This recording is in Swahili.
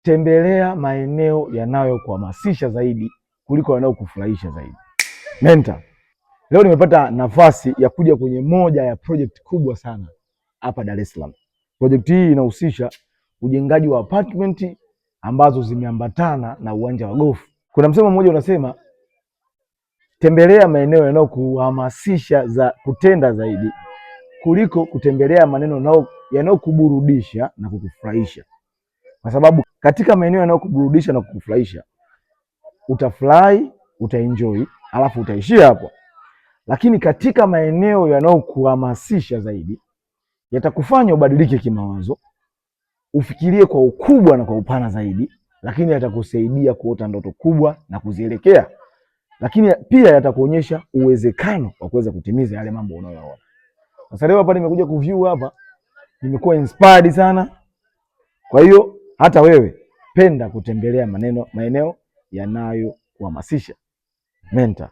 tembelea maeneo yanayokuhamasisha zaidi kuliko yanayokufurahisha zaidi. Mentor, leo nimepata nafasi ya kuja kwenye moja ya project kubwa sana hapa Dar es Salaam. Project hii inahusisha ujengaji wa apartment ambazo zimeambatana na uwanja wa gofu. Kuna msemo mmoja unasema, tembelea maeneo yanayokuhamasisha za kutenda zaidi kuliko kutembelea maneno yanayokuburudisha na kukufurahisha. Kwa sababu katika maeneo yanayokuburudisha na kukufurahisha utafurahi, utaenjoy, alafu utaishia hapo. Lakini katika maeneo yanayokuhamasisha zaidi yatakufanya ubadilike kimawazo, ufikirie kwa ukubwa na kwa upana zaidi, lakini yatakusaidia kuota ndoto kubwa na kuzielekea. Lakini pia yatakuonyesha uwezekano wa kuweza kutimiza yale mambo unayoyaona. Sasa leo hapa nimekuja kuview hapa, nimekuwa inspired sana. Kwa hiyo hata wewe penda kutembelea maeneo yanayokuhamasisha. Mentor.